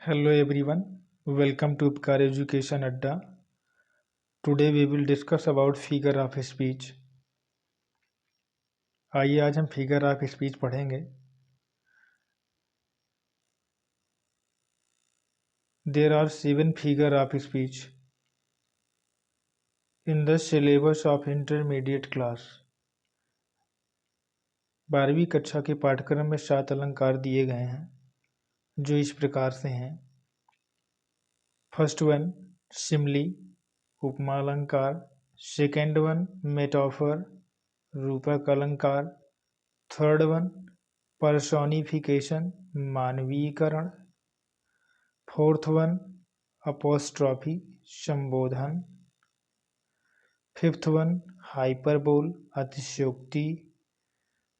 Hello everyone, welcome to Upkar Education Adda. Today we will discuss about figure of speech. आइए आज हम figure of speech पढ़ेंगे. There are 7 figure of speech in the syllabus of intermediate class. 12वीं कक्षा के पाठ्यक्रम में 7 अलंकार दिए गए हैं जो इस प्रकार से हैं. फर्स्ट वन सिमली उपमा अलंकार. सेकेंड वन मेटाफर रूपक अलंकार. थर्ड वन पर्सोनिफिकेशन मानवीकरण. फोर्थ वन अपोस्ट्रॉफी संबोधन. फिफ्थ वन हाइपरबोल अतिशयोक्ति.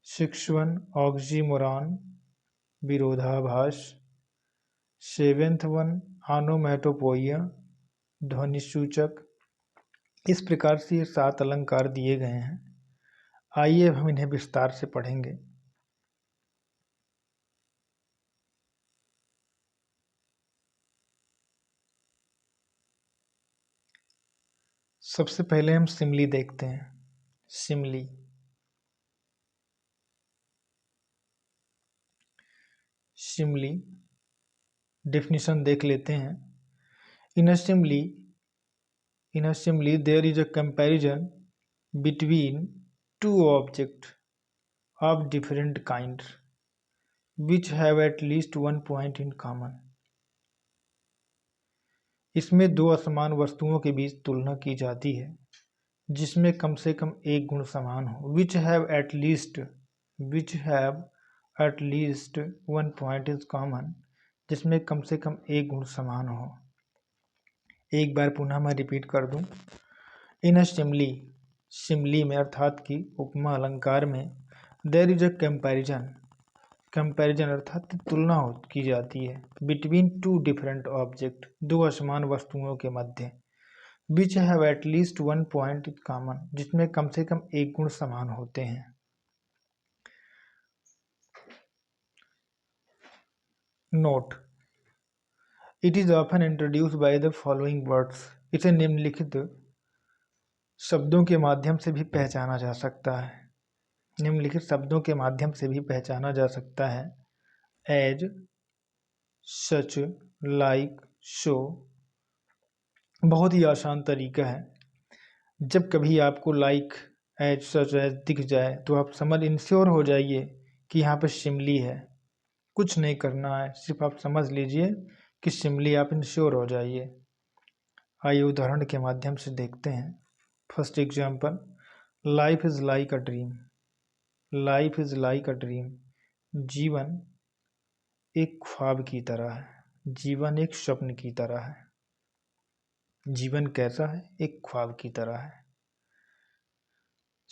सिक्स वन ऑक्सीमोरॉन विरोधाभास. सेवेंथ वन ऑनोमैटोपोइया ध्वनिसूचक. इस प्रकार से ये 7 अलंकार दिए गए हैं. आइए अब हम इन्हें विस्तार से पढ़ेंगे. सबसे पहले हम सिमली देखते हैं. सिमली सिमली डेफिनेशन देख लेते हैं. In a simile there is a comparison between two object of different kind which have at least one point in common. इसमें दो असमान वस्तुओं के बीच तुलना की जाती है जिसमें कम से कम एक गुण समान हो. विच have at least one point is common, जिसमें कम से कम एक गुण समान हो. एक बार पुनः मैं रिपीट कर दूं. इन अ सिमली में अर्थात कि उपमा अलंकार में देयर इज अ कंपैरिजन अर्थात तुलना की जाती है बिटवीन टू डिफरेंट ऑब्जेक्ट दो असमान वस्तुओं के मध्य. Which have at least one point common, जिसमें कम से कम एक गुण समान होते हैं. Note, it is often introduce by the following words. इसे निम्नलिखित शब्दों के माध्यम से भी पहचाना जा सकता है. निम्नलिखित शब्दों के माध्यम से भी पहचाना जा सकता है. एज, सच, लाइक, शो. बहुत ही आसान तरीका है. जब कभी आपको लाइक, एज, सच, एज दिख जाए तो आप समझ इंश्योर हो जाइए कि यहाँ पर सिमली है. कुछ नहीं करना है, सिर्फ आप समझ लीजिए कि सिमली, आप इंश्योर हो जाइए. आइए उदाहरण के माध्यम से देखते हैं. First example, life is like a dream. Life is like a dream. जीवन एक ख्वाब की तरह है. जीवन एक स्वप्न की तरह है. जीवन कैसा है? एक ख्वाब की तरह है.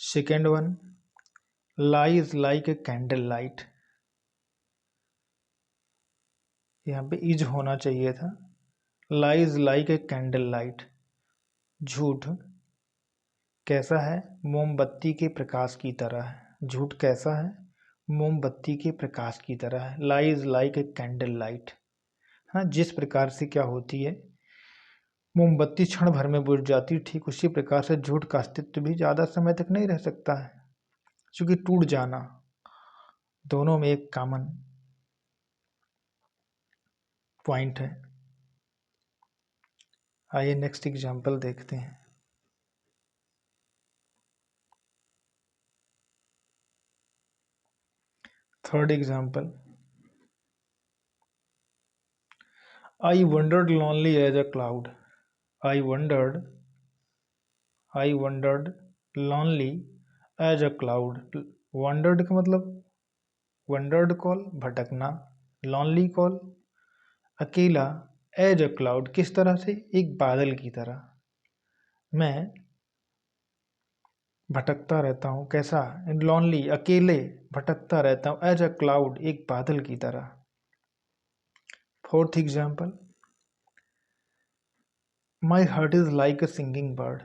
Second one, lie is like a candle light. यहाँ पे इज होना चाहिए था. लाई is like a candle light. झूठ कैसा है? मोमबत्ती के प्रकाश की तरह है. झूठ कैसा है? मोमबत्ती के प्रकाश की तरह है. लाई is like a candle light. हाँ, जिस प्रकार से क्या होती है, मोमबत्ती क्षण भर में बुझ जाती है, ठीक उसी प्रकार से झूठ का अस्तित्व भी ज़्यादा समय तक नहीं रह सकता है, क्योंकि टूट जाना दोनों में एक कॉमन पॉइंट है. आइए नेक्स्ट एग्जाम्पल देखते हैं. Third example, I wandered lonely as a cloud. I wandered lonely as a cloud. Wandered का मतलब वंडर्ड कॉल भटकना, लॉनली कॉल अकेला, एज अ क्लाउड किस तरह से? एक बादल की तरह. मैं भटकता रहता हूँ. कैसा? लॉनली अकेले भटकता रहता हूँ. एज अ क्लाउड एक बादल की तरह. Fourth example, my heart is like a singing bird.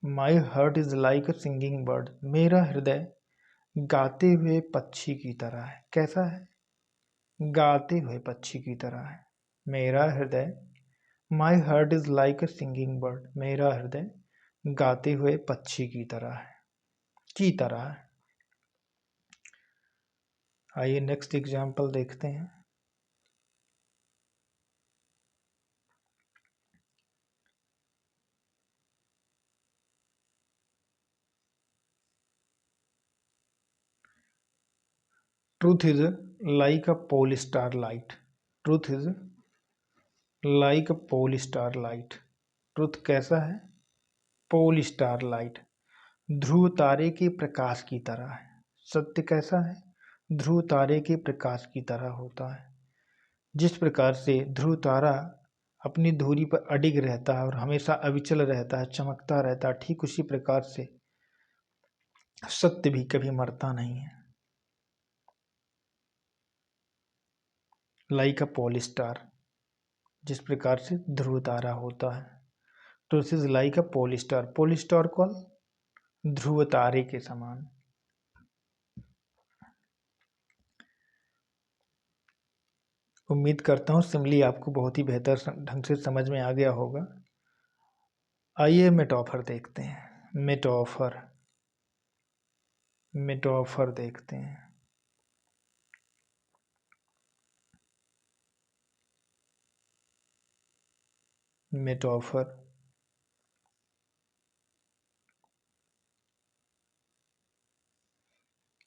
My heart is like a singing bird. मेरा हृदय गाते हुए पक्षी की तरह है. कैसा है? गाते हुए पक्षी की तरह है. मेरा हृदय, my heart is like a singing bird, मेरा हृदय गाते हुए पक्षी की तरह है, की तरह है। आइए नेक्स्ट एग्जाम्पल देखते हैं। Truth is like a pole star light, truth is like a pole star light. Truth कैसा है? पोल स्टार लाइट, ध्रुव तारे के प्रकाश की तरह है। सत्य कैसा है? ध्रुव तारे के प्रकाश की तरह होता है। जिस प्रकार से ध्रुव तारा अपनी धुरी पर अडिग रहता है और हमेशा अविचल रहता है, चमकता रहता है, ठीक उसी प्रकार से सत्य भी कभी मरता नहीं है। लाइक अ पोल स्टार, जिस प्रकार से ध्रुव तारा होता है। तो this is like a pole star call ध्रुव तारे के समान। उम्मीद करता हूँ सिमली आपको बहुत ही बेहतर ढंग से समझ में आ गया होगा। आइए मेटाफर देखते हैं। मेटाफर देखते हैं। मेटाफर,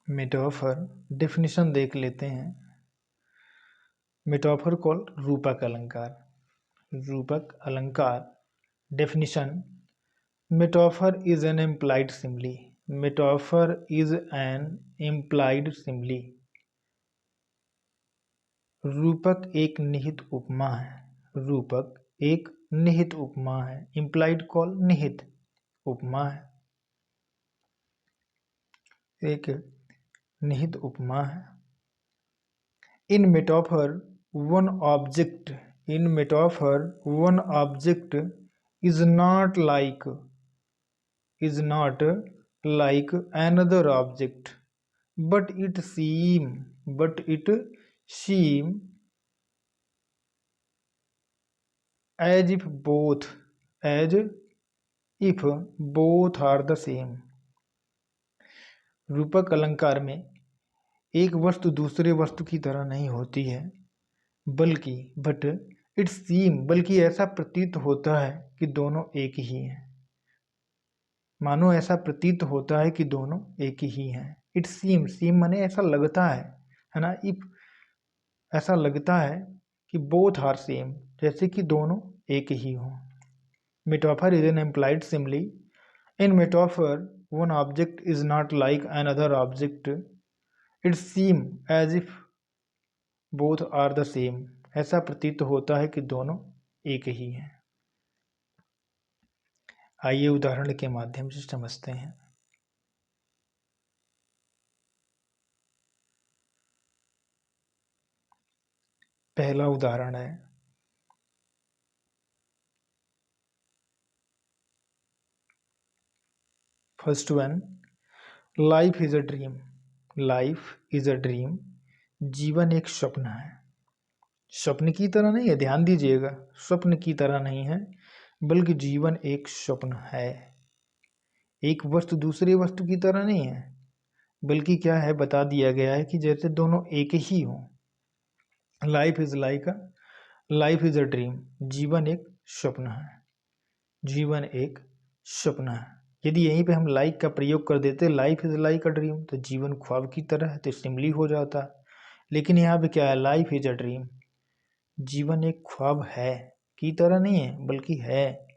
मेटाफर डेफिनेशन देख लेते हैं। मेटाफर कॉल रूपक अलंकार, रूपक अलंकार। Definition, metaphor is an implied simile, metaphor is an implied simile. रूपक एक निहित उपमा है, रूपक एक निहित उपमा है। इम्प्लाइड कॉल निहित उपमा है, एक निहित उपमा है। In metaphor one object, in metaphor one object is not like, is not like another object, but it seem as if both, as if both are the same। रूपक अलंकार में एक वस्तु दूसरे वस्तु की तरह नहीं होती है, बल्कि इट सीम, बल्कि ऐसा प्रतीत होता है कि दोनों एक ही हैं। मानो ऐसा प्रतीत होता है कि दोनों एक ही हैं। इट सीम, सीम माने ऐसा लगता है ना। इफ ऐसा लगता है कि बोथ आर सेम, जैसे कि दोनों एक ही हों। Metaphor is an implied simile. In metaphor one object is not like another object, it seem as if both are the same. ऐसा प्रतीत होता है कि दोनों एक ही हैं। आइए उदाहरण के माध्यम से समझते हैं। पहला उदाहरण है, first one, life is a dream, life is a dream. जीवन एक स्वप्न है। स्वप्न की तरह नहीं है, ध्यान दीजिएगा, स्वप्न की तरह नहीं है, बल्कि जीवन एक स्वप्न है। एक वस्तु दूसरी वस्तु की तरह नहीं है, बल्कि क्या है, बता दिया गया है कि जैसे दोनों एक ही हों। लाइफ इज अ ड्रीम, जीवन एक स्वप्न है, जीवन एक स्वप्न है। यदि यहीं पे हम लाइक का प्रयोग कर देते, life is like a dream, तो जीवन ख्वाब की तरह है, तो सिमली हो जाता। लेकिन यहाँ पे क्या है, लाइफ इज अ ड्रीम, जीवन एक ख्वाब है, की तरह नहीं है बल्कि है।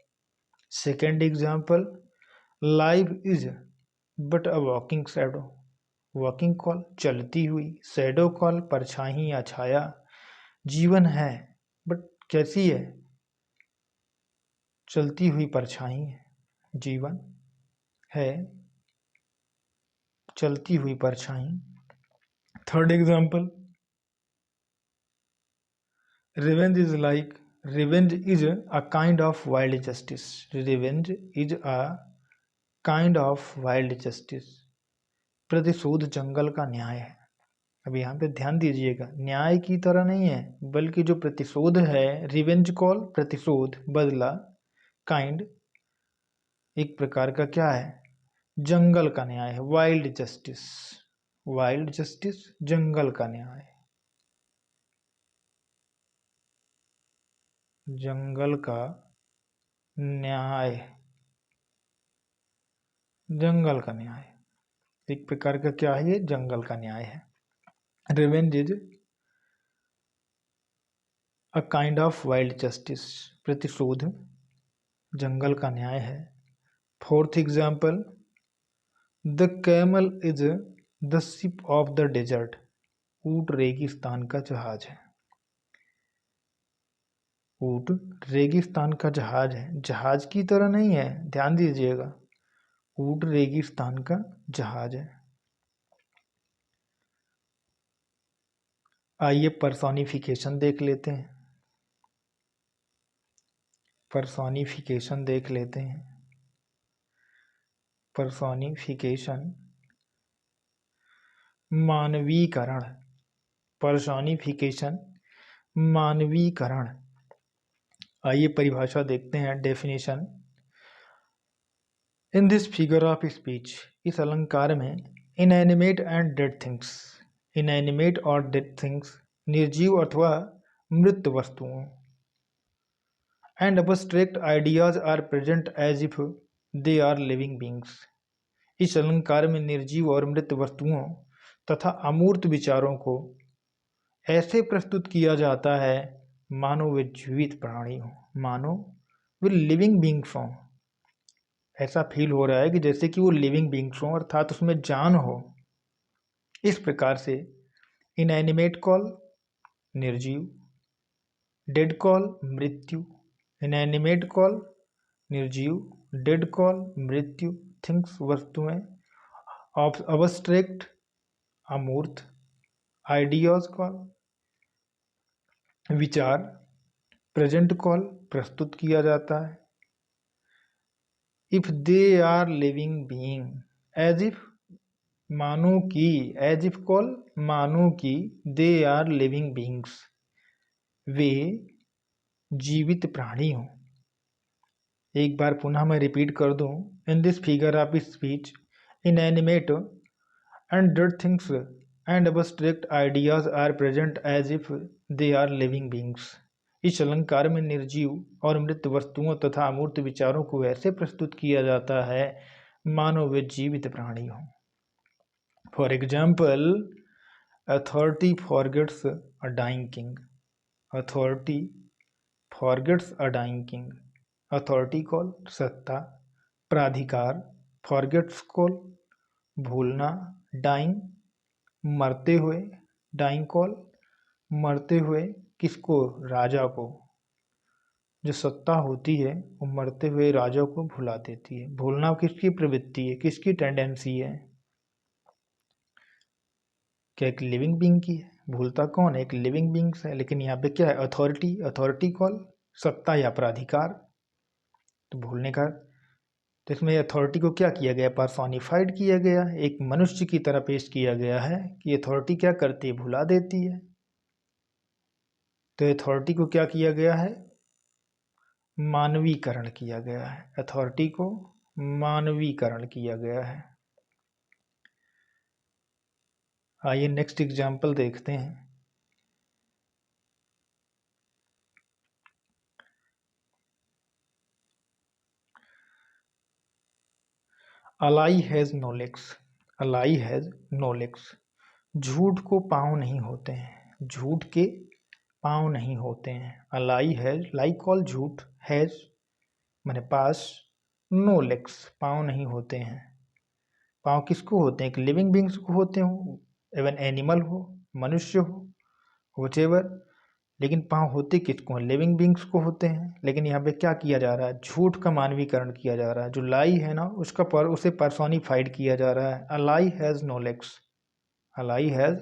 Second example, life is but a walking shadow, walking call चलती हुई, शैडो कॉल परछाई या छाया। जीवन है बट कैसी है, चलती हुई परछाई है। जीवन है चलती हुई परछाई। Third example, revenge is like, revenge is a kind of wild justice, revenge is a kind of wild justice. प्रतिशोध जंगल का न्याय है। अब यहाँ पे ध्यान दीजिएगा, न्याय की तरह नहीं है, बल्कि जो प्रतिशोध है, रिवेंज कॉल, प्रतिशोध, बदला, काइंड, एक प्रकार का क्या है, जंगल का न्याय है, वाइल्ड जस्टिस। वाइल्ड जस्टिस, जंगल का न्याय, जंगल का न्याय, जंगल का न्याय, एक प्रकार का क्या है, ये जंगल का न्याय है। Revenge is a kind of wild justice, प्रतिशोध जंगल का न्याय है। Fourth example, the camel is the ship of the desert, ऊंट रेगिस्तान का जहाज है। ऊंट रेगिस्तान का जहाज है, जहाज की तरह नहीं है, ध्यान दीजिएगा, ऊंट रेगिस्तान का जहाज है। आइए पर्सोनिफिकेशन देख लेते हैं, पर्सोनिफिकेशन देख लेते हैं। पर्सोनिफिकेशन, मानवीकरण, पर्सोनिफिकेशन, मानवीकरण। आइए परिभाषा देखते हैं, definition. In this figure of speech, इस अलंकार में inanimate and dead things, inanimate और डेड थिंग्स, निर्जीव अथवा मृत वस्तुओं, and abstract ideas are present as if they are living beings, इस अलंकार में निर्जीव और मृत वस्तुओं तथा अमूर्त विचारों को ऐसे प्रस्तुत किया जाता है मानो वे जीवित प्राणी हो, मानो वे लिविंग बींग्स हों। ऐसा फील हो रहा है कि जैसे कि वो लिविंग बींग्स हों, अर्थात उसमें जान हो। इस प्रकार से इनएनिमेट कॉल निर्जीव, डेड कॉल मृत्यु, इनएनिमेट कॉल निर्जीव, डेड कॉल मृत्यु, थिंग्स वस्तुएं, अबस्ट्रैक्ट अमूर्त, आइडियाज कॉल विचार, प्रेजेंट कॉल प्रस्तुत किया जाता है। If they are living being, as if मानो कि, एज इफ कॉल मानो कि, दे आर लिविंग बीइंग्स वे जीवित प्राणी हों। एक बार पुनः मैं रिपीट कर दूं, इन this figure of speech inanimate and dead things and abstract ideas are present as if they are living beings, इस अलंकार में निर्जीव और मृत वस्तुओं तथा अमूर्त विचारों को ऐसे प्रस्तुत किया जाता है मानो वे जीवित प्राणी हों। For example, authority forgets a dying king, authority forgets a dying king, authority call सत्ता, प्राधिकार, फॉरगेट्स कॉल भूलना, डाइंग मरते हुए, डाइंग कॉल मरते हुए, किसको, राजा को। जो सत्ता होती है वो मरते हुए राजा को भुला देती है। भूलना किसकी प्रवृत्ति है, किसकी टेंडेंसी है, क्या एक लिविंग बींग की है। भूलता कौन है, एक लिविंग बींग्स है। लेकिन यहाँ पे क्या है, अथॉरिटी, अथॉरिटी कॉल सत्ता या प्राधिकार, तो भूलने का। तो इसमें अथॉरिटी को क्या किया गया, पर्सोनिफाइड किया गया, एक मनुष्य की तरह पेश किया गया है कि अथॉरिटी क्या करती है, भुला देती है। तो अथॉरिटी को क्या किया गया है, मानवीकरण किया गया है, अथॉरिटी को मानवीकरण किया गया है। आइए नेक्स्ट एग्जाम्पल देखते हैं। A lie has no legs, a lie has no legs, झूठ को पाँव नहीं होते हैं, झूठ के पाँव नहीं होते हैं। अलाई हैज, लाई कॉल झूठ, हैज माने पास, नो लेग्स पाँव नहीं होते हैं। पाँव किसको होते हैं, एक लिविंग बींग्स को होते हो, इवन एनिमल हो, मनुष्य हो, व्हाटएवर, लेकिन पाँव होते किसको, लिविंग बींग्स को होते हैं। लेकिन यहाँ पे क्या किया जा रहा है, झूठ का मानवीकरण किया जा रहा है। जो लाई है ना उसका उसे पर्सोनिफाइड किया जा रहा है। A lie has no legs, a lie has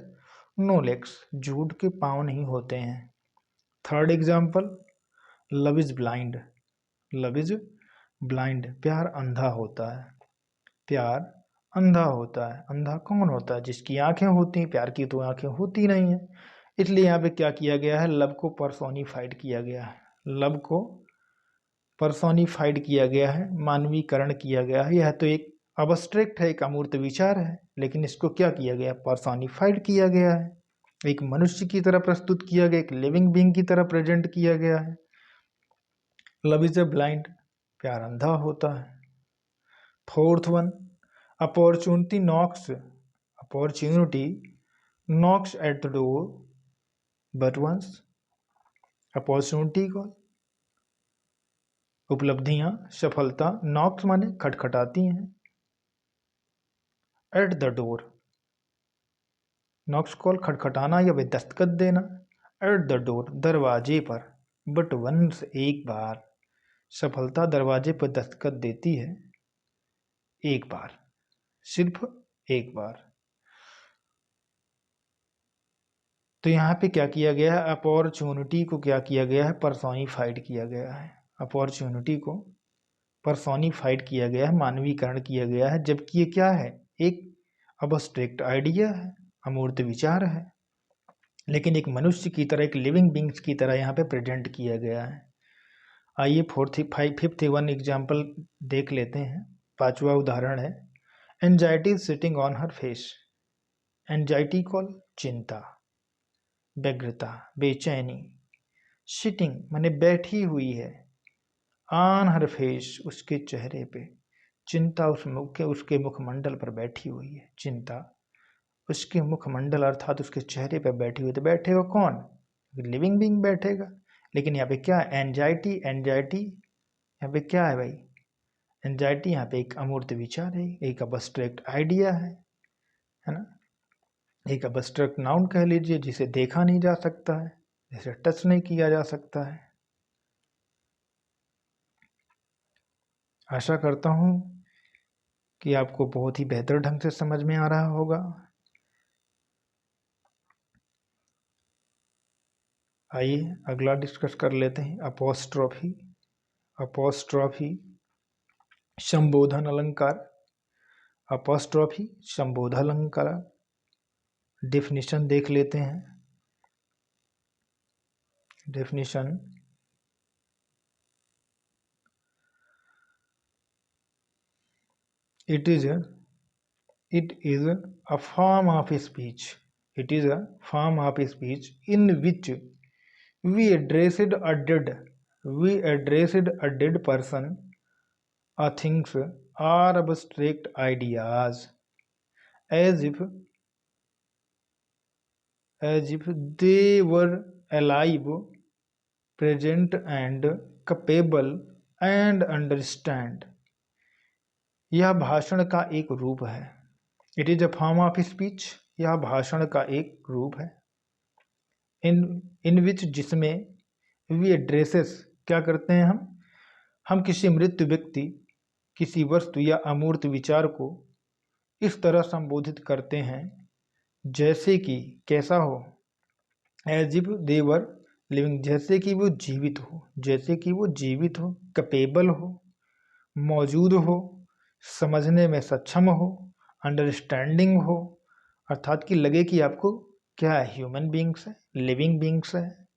no legs, झूठ के पाँव नहीं होते हैं। Third example, love is blind, love is blind, प्यार अंधा होता है, प्यार अंधा होता है। अंधा कौन होता है? जिसकी आंखें होती हैं, प्यार की तो आंखें होती नहीं है। इसलिए यहाँ पे क्या किया गया है? लव को पर्सोनिफाइड किया गया है। लव को पर्सोनिफाइड किया गया है, मानवीकरण किया गया है। यह तो एक अब्स्ट्रैक्ट है, एक अमूर्त विचार है, लेकिन इसको क्या किया गया? पर्सोनिफाइड किया गया है, एक मनुष्य की तरह प्रस्तुत किया गया, एक लिविंग बीइंग की तरह प्रेजेंट किया गया है। लव इज ए ब्लाइंड, प्यार अंधा होता है। Fourth one, opportunity knocks, opportunity knocks at the door but once. Opportunity को, उपलब्धियां, सफलता, नॉक्स माने खटखटाती हैं, at the door, knocks call खटखटाना या वे दस्तखत देना, एट द डोर दरवाजे पर, बट वंस एक बार, सफलता दरवाजे पर दस्तखत देती है एक बार, सिर्फ एक बार। तो यहाँ पे क्या किया गया है? अपॉर्चुनिटी को क्या किया गया है? पर्सोनिफाइड किया गया है। अपॉर्चुनिटी को पर्सोनिफाइड किया गया है, मानवीकरण किया गया है, जबकि ये क्या है? एक अब्स्ट्रैक्ट आइडिया है, अमूर्त विचार है, लेकिन एक मनुष्य की तरह, एक लिविंग बींग्स की तरह यहाँ पे प्रेजेंट किया गया है। आइए फिफ्थ वन एग्जाम्पल देख लेते हैं। पांचवा उदाहरण है, anxiety sitting on her face. Anxiety call चिंता, व्यग्रता, बेचैनी, सिटिंग माने बैठी हुई है, ऑन हर फेस उसके चेहरे पे, चिंता उसके मुखमंडल पर बैठी हुई है। चिंता उसके मुखमंडल अर्थात उसके चेहरे पर बैठी हुई। तो बैठेगा कौन? लिविंग बीइंग बैठेगा। लेकिन यहाँ पे क्या है? एंजाइटी। एंजाइटी यहाँ पे क्या है भाई? एंजाइटी यहाँ पे एक अमूर्त विचार है, एक अब्स्ट्रैक्ट आइडिया है ना, एक अब्स्ट्रैक्ट नाउन कह लीजिए, जिसे देखा नहीं जा सकता है, जिसे टच नहीं किया जा सकता है। आशा करता हूँ कि आपको बहुत ही बेहतर ढंग से समझ में आ रहा होगा। आइए अगला डिस्कस कर लेते हैं, अपोस्ट्रोफी। अपोस्ट्रोफी संबोधन अलंकार। अपोस्ट्रोफी संबोधन अलंकार, डेफिनेशन देख लेते हैं। Definition, it is a form of speech. It is a form of speech in which we addressed a dead person, a things, or abstract ideas as if they were alive, present and capable and understand। यह भाषण का एक रूप है। It is a form of speech, यह भाषण का एक रूप है। इन विच, जिसमें, वी एड्रेसेस क्या करते हैं हम किसी मृत व्यक्ति, किसी वस्तु या अमूर्त विचार को इस तरह संबोधित करते हैं जैसे कि, कैसा हो? As if they were living, जैसे कि वो जीवित हो, जैसे कि वो जीवित हो, कैपेबल हो, मौजूद हो, समझने में सक्षम हो, अंडरस्टैंडिंग हो, अर्थात कि लगे कि आपको क्या है, ह्यूमन बींग्स है, लिविंग बींग्स है।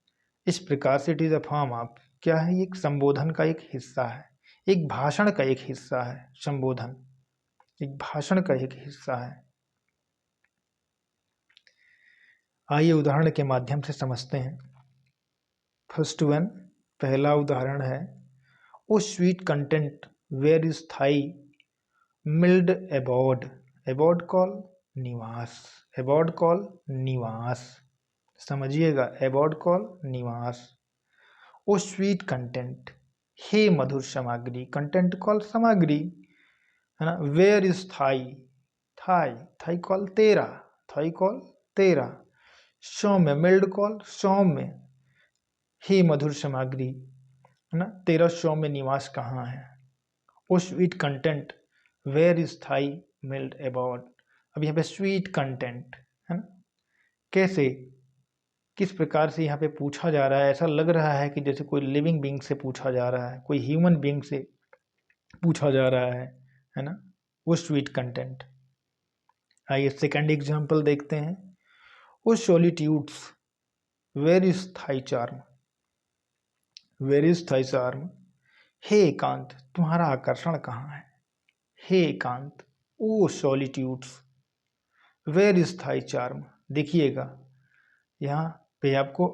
इस प्रकार से it is a form of, क्या है? एक संबोधन का एक हिस्सा है, एक भाषण का एक हिस्सा है। संबोधन एक भाषण का एक हिस्सा है। आइए उदाहरण के माध्यम से समझते हैं। फर्स्ट वन, पहला उदाहरण है, O sweet content where is thy mild abode. Abode call निवास, एबॉर्ड कॉल निवास, समझिएगा, एबॉर्ड कॉल निवास। ओ स्वीट कंटेंट, हे मधुर सामग्री, कंटेंट कॉल सामग्री है ना। Where is thy, thy, thy call तेरा, थाई कॉल तेरा। सौम्य, मिल्ड कॉल सौम्य, हे मधुर सामग्री है ना, तेरा सौम्य निवास कहाँ है? O sweet content where is thy mild abode. अब यहाँ पे स्वीट कंटेंट है ना, कैसे, किस प्रकार से यहाँ पे पूछा जा रहा है? ऐसा लग रहा है कि जैसे कोई लिविंग बींग से पूछा जा रहा है, कोई ह्यूमन बींग से पूछा जा रहा है ना। वो स्वीट कंटेंट, आइए सेकंड एग्जाम्पल देखते हैं। O solitudes where is thy charm, where is thy charm. हे एकांत तुम्हारा आकर्षण कहाँ है। हे एकांत, O solitudes where is thy charm. देखिएगा यहाँ पे आपको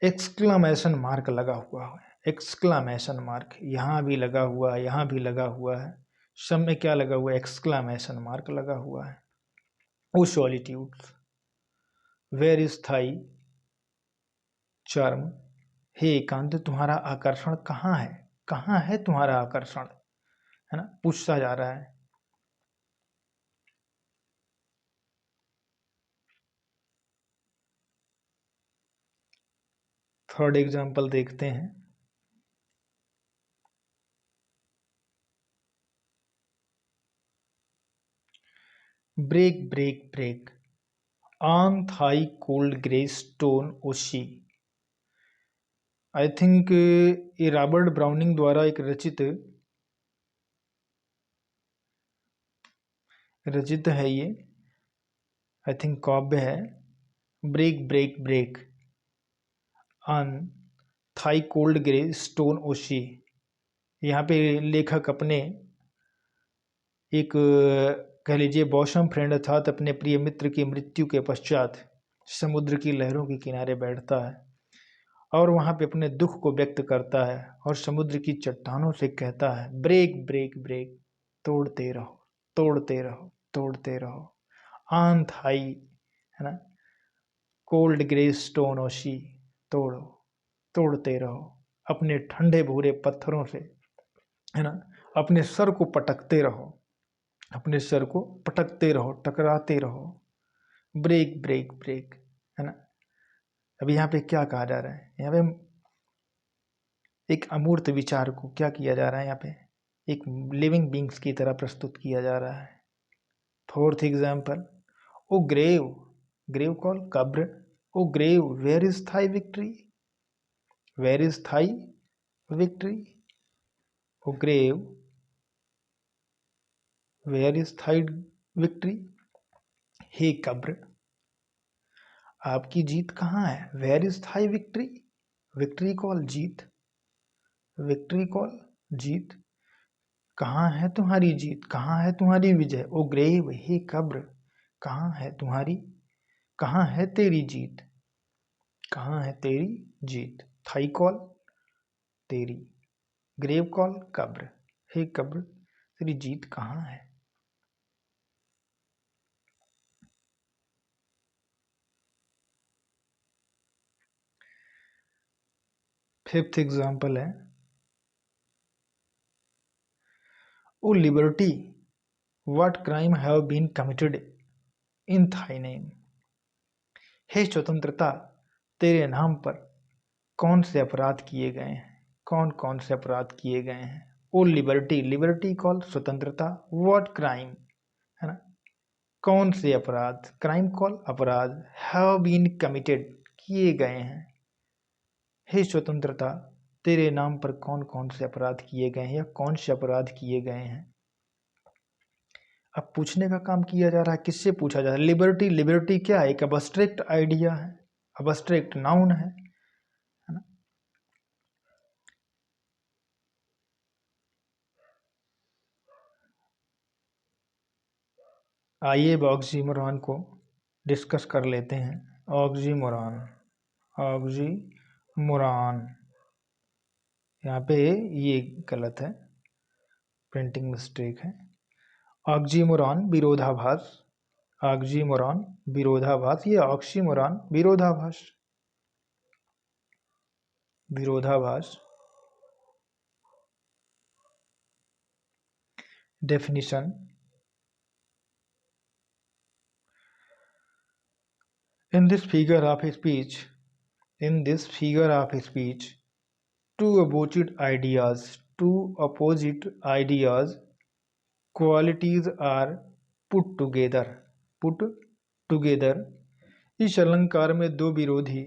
एक्सक्लामेशन मार्क लगा हुआ है, एक्सक्लामेशन मार्क यहाँ भी लगा हुआ है, यहाँ भी लगा हुआ है, सब में क्या लगा हुआ है, एक्सक्लामेशन मार्क लगा हुआ है। ओ solitudes where is thy charm, हे एकांत तुम्हारा आकर्षण कहाँ है, कहाँ है तुम्हारा आकर्षण, है ना, पूछा जा रहा है। थर्ड एग्जाम्पल देखते हैं। Break break break on thy cold grey stones O sea. I think ये रॉबर्ट ब्राउनिंग द्वारा एक रचित है ये, आई थिंक काव्य है। Break break break on thy cold grey stones O sea. यहाँ पे लेखक अपने एक कह लीजिए बॉसम फ्रेंड अर्थात अपने प्रिय मित्र की मृत्यु के पश्चात समुद्र की लहरों के किनारे बैठता है और वहाँ पे अपने दुख को व्यक्त करता है और समुद्र की चट्टानों से कहता है ब्रेक ब्रेक ब्रेक, तोड़ते रहो तोड़ते रहो तोड़ते रहो। आन थाई, है ना, कोल्ड ग्रे स्टोन ओशी, तोड़ो तोड़ते रहो, अपने ठंडे भूरे पत्थरों से, है ना, अपने सर को पटकते रहो, अपने सर को पटकते रहो, टकराते रहो। ब्रेक ब्रेक ब्रेक, है ना। अभी यहाँ पे क्या कहा जा रहा है, यहाँ पे एक अमूर्त विचार को क्या किया जा रहा है, यहाँ पे एक लिविंग बींग्स की तरह प्रस्तुत किया जा रहा है। Fourth example, O grave, grave call कब्र, O grave where is thy victory, where is thy victory, O grave where is thy victory. हे कब्र आपकी जीत कहाँ है, where is thy victory, victory call जीत, विक्ट्री कॉल जीत, कहाँ है तुम्हारी जीत, कहाँ है तुम्हारी विजय। ओ ग्रेव, हे कब्र कहाँ है तुम्हारी, कहाँ है तेरी जीत, कहाँ है तेरी जीत। थाई कॉल तेरी, ग्रेव कॉल कब्र, हे कब्र तेरी जीत कहाँ है। फिफ्थ एग्जाम्पल है, O liberty what crime have been committed in thy name. हे स्वतंत्रता तेरे नाम पर कौन से अपराध किए गए हैं, कौन कौन से अपराध किए गए हैं। ओ लिबर्टी, लिबर्टी कॉल स्वतंत्रता, व्हाट क्राइम, है ना, कौन से अपराध, क्राइम कॉल अपराध, हैव बीन कमिटेड किए गए हैं। हे स्वतंत्रता तेरे नाम पर कौन कौन से अपराध किए गए हैं या कौन से अपराध किए गए हैं। अब पूछने का काम किया जा रहा है, किससे पूछा जा रहा है। लिबर्टी, लिबर्टी क्या है, एक अबस्ट्रैक्ट आइडिया है, अबस्ट्रैक्ट नाउन है ना। आइए अब ऑक्सीमोरॉन को डिस्कस कर लेते हैं। ऑक्सीमोरॉन, ऑक्सीमोरॉन, यहाँ पे ये गलत है, प्रिंटिंग मिस्टेक है। ऑक्सीमोरॉन विरोधाभास, ऑक्सीमोरॉन विरोधाभास, ये ऑक्सीमोरॉन विरोधाभास, विरोधाभास। Definition, in this figure of speech, in this figure of speech, two opposite ideas qualities are put together, put together। इस अलंकार में दो विरोधी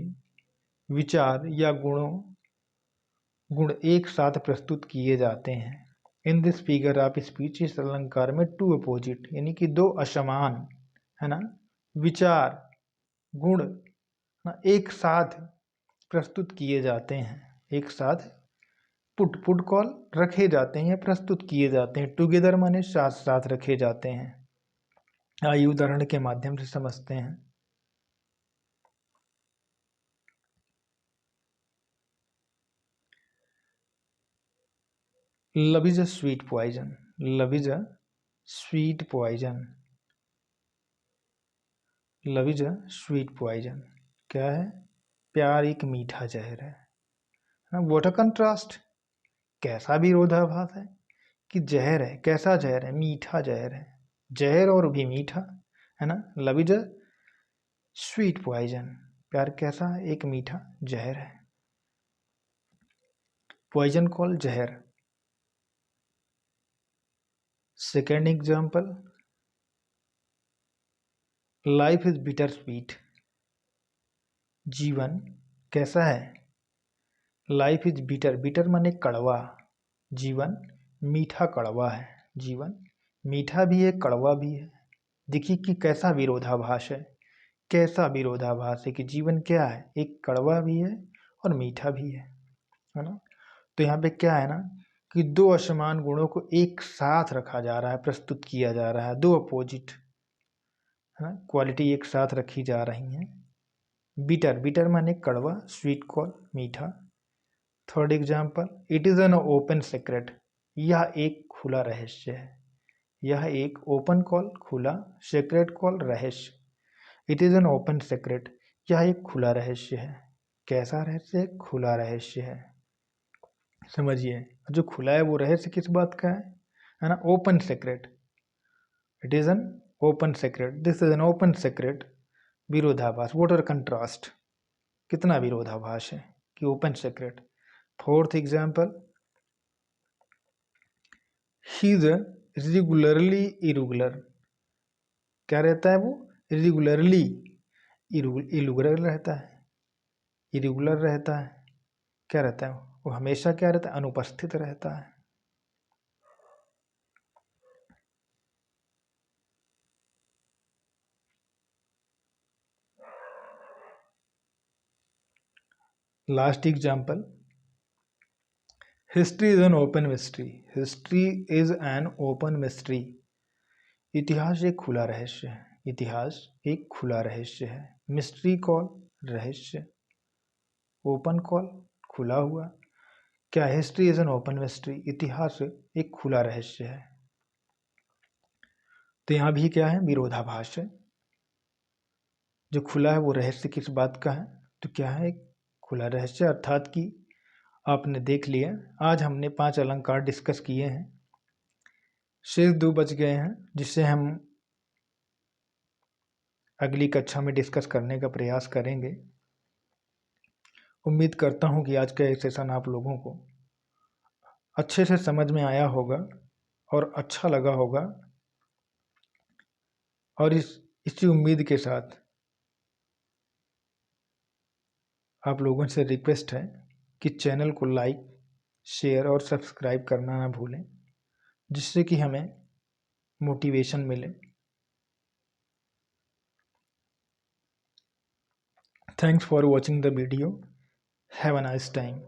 विचार या गुण एक साथ प्रस्तुत किए जाते हैं। इन दिस फिगर ऑफ स्पीच, इस अलंकार में टू अपोजिट यानी कि दो असमान है ना, विचार, गुण ना एक साथ प्रस्तुत किए जाते हैं, एक साथ पुट कॉल रखे जाते हैं, प्रस्तुत किए जाते हैं। टुगेदर माने साथ साथ रखे जाते हैं। आइए उदाहरण के माध्यम से समझते हैं। Love is a sweet poison, love is a sweet poison, love is a sweet poison. क्या है? प्यार एक मीठा जहर है। व्हाट अ कंट्रास्ट, कैसा विरोधाभास है कि जहर है, कैसा जहर है? मीठा जहर है, जहर और भी मीठा, है ना। Love is a sweet poison, प्यार कैसा है? एक मीठा जहर है। पॉइजन कॉल जहर। Second example, life is bitter sweet, जीवन कैसा है? लाइफ इज बिटर, बिटर माने कड़वा, जीवन मीठा कड़वा है, जीवन मीठा भी है कड़वा भी है। देखिए कि कैसा विरोधाभास है, कैसा विरोधाभास है कि जीवन क्या है? एक कड़वा भी है और मीठा भी है ना। तो यहाँ पे क्या है ना कि दो असमान गुणों को एक साथ रखा जा रहा है, प्रस्तुत किया जा रहा है, दो अपोजिट है ना क्वालिटी एक साथ रखी जा रही हैं। बिटर, बिटर माने कड़वा, स्वीट कॉल मीठा। Third example, it is an open secret, यह एक खुला रहस्य है, यह एक ओपन कॉल खुला, सीक्रेट कॉल रहस्य। It is an open secret, यह एक खुला रहस्य है। कैसा रहस्य है? खुला रहस्य है। समझिए, जो खुला है वो रहस्य किस बात का है ना, open secret. It is an open secret, this is an open secret. विरोधाभास, व्हाट आर कंट्रास्ट, कितना विरोधाभास है कि open secret. Fourth example, he is regularly irregular, क्या रहता है वो? रेगुलरली इरेगुलर रहता है, इरेगुलर रहता है। क्या रहता है वो? हमेशा क्या रहता है? अनुपस्थित रहता है। Last example, history is an open mystery, history is an open mystery. इतिहास एक खुला रहस्य है, इतिहास एक खुला रहस्य है। मिस्ट्री कॉल रहस्य, ओपन कॉल खुला हुआ। क्या? History is an open mystery, इतिहास एक खुला रहस्य है। तो यहाँ भी क्या है? विरोधाभास है। जो खुला है वो रहस्य किस बात का है? तो क्या है? एक खुला रहस्य, अर्थात कि आपने देख लिया, आज हमने 5 अलंकार डिस्कस किए हैं, शेष 2 बच गए हैं, जिससे हम अगली कक्षा में डिस्कस करने का प्रयास करेंगे। उम्मीद करता हूँ कि आज का ये सेशन आप लोगों को अच्छे से समझ में आया होगा और अच्छा लगा होगा। और इसी उम्मीद के साथ आप लोगों से रिक्वेस्ट है कि चैनल को लाइक, शेयर और सब्सक्राइब करना ना भूलें, जिससे कि हमें मोटिवेशन मिले। Thanks for watching the video. Have a nice time.